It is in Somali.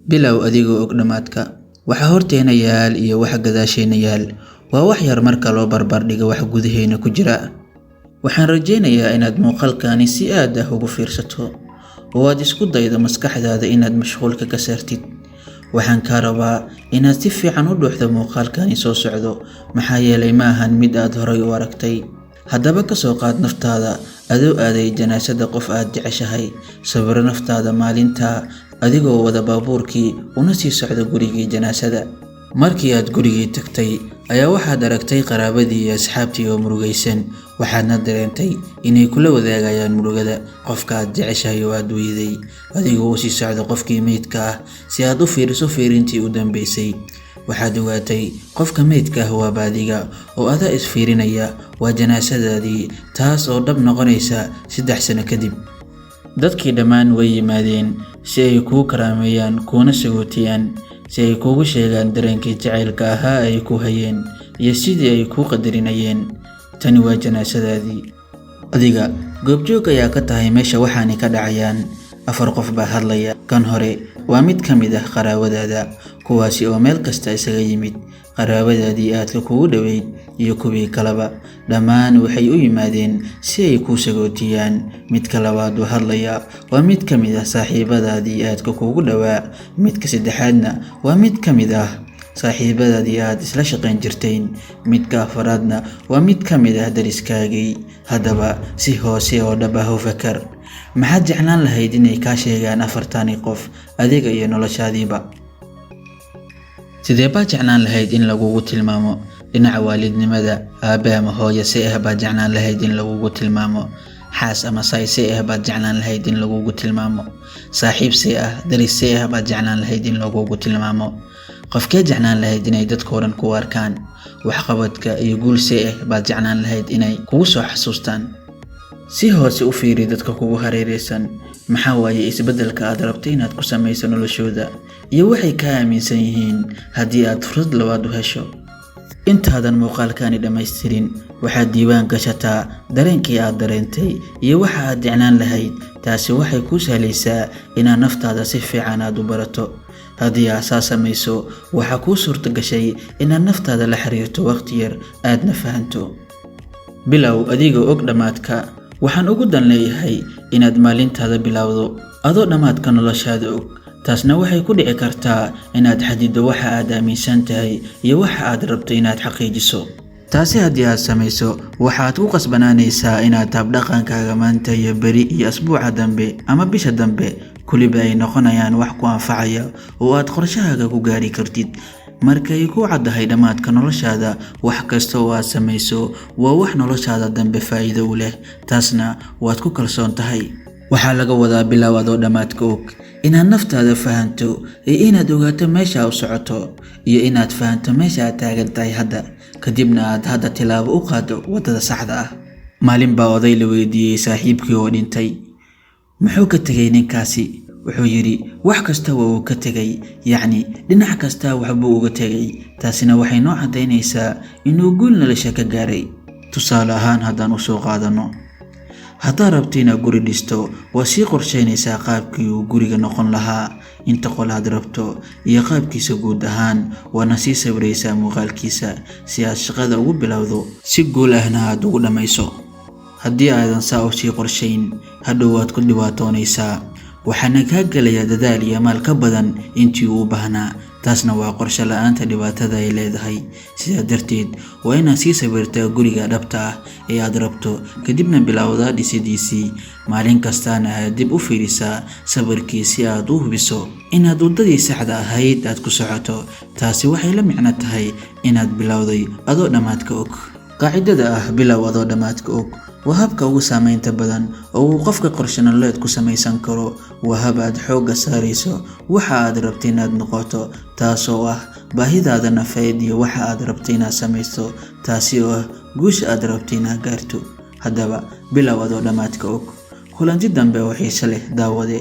bilow adigoo og dhamaadka waxa horteena yaal iyo waxa gadaasheena yaal waa wax yar marka loo barbar dhigo wax gudaheena ku jira. waxaan rajaynayaa inaad muuqaalkani si aad ah ugu fiirsato oo aad isku daydo maskaxdaada inaad mashquulka ka saartid. waxaan ka rabaa inaad si fiican u dhuuxdo muuqaalkani soo socdo maxaa yeelay ma ahan mid aad horay u aragtay. haddaba ka soo qaad naftaada adoo aaday janaasada qof aad jeceshahay. sawir naftaada maalinta adigoo wada baabuurkii una sii socda gurigii janaasada. markii aad gurigii tagtay ayaa waxaad aragtay qaraabadii iyo asxaabtii oo murugaysan. waxaadna dareentay inay kula wadaagayaan murugada qofka aad jeceshahay oo aad weyday. adigoo u sii socda qofkii meydka ah si aad u fiiriso fiirintii u dambeysay, waxaad ogaatay qofka meydka ah waa baadiga oo adaa isfiirinaya waa janaasadaadii, taas oo dhab noqonaysa 3 sano kadib. dadkii dhammaan way yimaadeen si ay kuu karaameeyaan kuuna sagootiyaan, si ay kuugu sheegaan dareenkii jacaylka ahaa ay ku hayeen iyo sidii ay kuu qadarinayeen. tani waa janaasadaadii. adiga goobjoog ayaa ka tahay meesha waxaanay ka dhacayaan. 4 qof baa hadlaya. kan hore waa mid ka mid ah qaraabadaada, kuwaasi oo meel kasta isaga yimid. qaraabadaadii aadka kugu dhoweyd iyo kuwii kaleba dhammaan waxay u yimaadeen si ay kuu sagootiyaan. midka labaad oo hadlaya waa mid ka mid ah saaxiibadaadii aadka kugu dhowaa. midka saddexaadna waa mid ka mid ah saaxiibadaadii aad isla shaqayn jirteen. midka afaraadna waa mid ka mid ah dariskaagii. haddaba si hoose oo dhab ah u fakar, maxaad jeclaan lahayd inay kaa sheegaan 4 qof adiga iyo noloshaadiiba? sidee baad jeclaan lahayd in lagugu tilmaamo? dhinaca waalidnimada, aabe ama hooyo see ah baad jeclaan lahayd in lagugu tilmaamo? xaas ama say see ah baad jeclaan lahayd in lagugu tilmaamo? saaxiib see ah, daris see ah baad jeclaan lahayd in lagugu tilmaamo? qofkee jeclaan lahayd inay dadkoo dhan ku arkaan? waxqabadka iyo guul see ah baad jeclaan lahayd inay kugu soo xasuustaan? si hoose u fiiri dadka kugu hareeraysan. maxaa waaye isbeddelka aad rabto inaad ku samayso noloshooda iyo waxay ka aaminsan yihiin haddii aad fursad labaad u hesho? intaadan muuqaalkani dhammaystirin waxaad diiwaan gashataa dareenkii aad dareentay iyo waxa aad jeclaan lahayd. taasi waxay kuu sahlaysaa inaad naftaada si fiican aad u barato. haddii aad saa samayso waxaa kuu suurto gashay inaad naftaada la xiriirto waqti yar aadna fahanto. bilow adigoo og dhamaadka. waxaan ugu dan leeyahay inaad maalintaada bilowdo adoo dhamaadka noloshaada og. taasna waxay ku dhici kartaa inaad xadido waxa aad aaminsan tahay iyo waxa aad rabto inaad xaqiijiso. taasi haddii aad samayso waxaad ku qasbanaanaysaa inaad habdhaqankaaga maanta iyo beri iyo asbuuca dambe ama bisha dambe kuliba ay noqonayaan wax ku anfacaya oo aad qorshahaaga ku gaari kartid. markay ku caddahay dhamaadka noloshaada, wax kasta oo aad samayso waa wax noloshaada dambe faa'iido u leh. taasna waad ku kalsoon tahay. waxaa laga wadaa bilow adoo dhamaadka og, inaad naftaada fahanto iyo inaad ogaato meesha u socoto iyo inaad fahanto meesha aad taagan tahay hadda. kadibna aad hadda tilaabo u qaado wadada saxda ah. maalin baa oday la weydiiyey saaxiibkii oo dhintay, muxuu ka tegay ninkaasi? wuxuu yiri wax kasta waa uu ka tegay, yacni dhinac kasta waxbuu uga tegay. taasina waxay noo cadaynaysaa inuu guul nolosha ka gaaray. tusaale ahaan haddaan u soo qaadano, haddaad rabto inaad guri dhisto waa sii qorsheynaysaa qaabkii uu guriga noqon lahaa, inta qol aad rabto iyo qaabkiisa guud ahaan waana sii sawiraysaa muuqaalkiisa si aad shaqada ugu bilowdo si guul ahna aad ugu dhammayso. haddii aadan saa u sii qorshayn hadhow waad ku dhibaatoonaysaa, waxaana kaa gelaya dadaal iyo maal ka badan intii uu baahnaa. taasna waa qorshe la'aanta dhibaatada ay leedahay. sidaa darteed waa inaad sii sawirtaa guriga dhabta ah ee aad rabto, kadibna bilowdaa dhisidiisii. maalin kastaana aad dib u fiirisaa sawirkii si aad u hubiso inaad waddadii saxda ahayd aad ku socoto. taasi waxay la micno tahay inaad bilowday adoo dhamaadka og. qaacidada ah bilow adoo dhamaadka og waa habka ugu saameynta badan oo uu qofka qorshe nololeed ku samaysan karo. waa hab aad xoogga saarayso waxa aad rabto inaad noqoto, taasoo ah baahidaada nafeed iyo waxa aad rabto inaad samayso, taasi oo ah guusha aad rabto inaad gaarto. haddaba bilow adoo dhamaadka og. kulanti dambe oo xiiso leh daawade.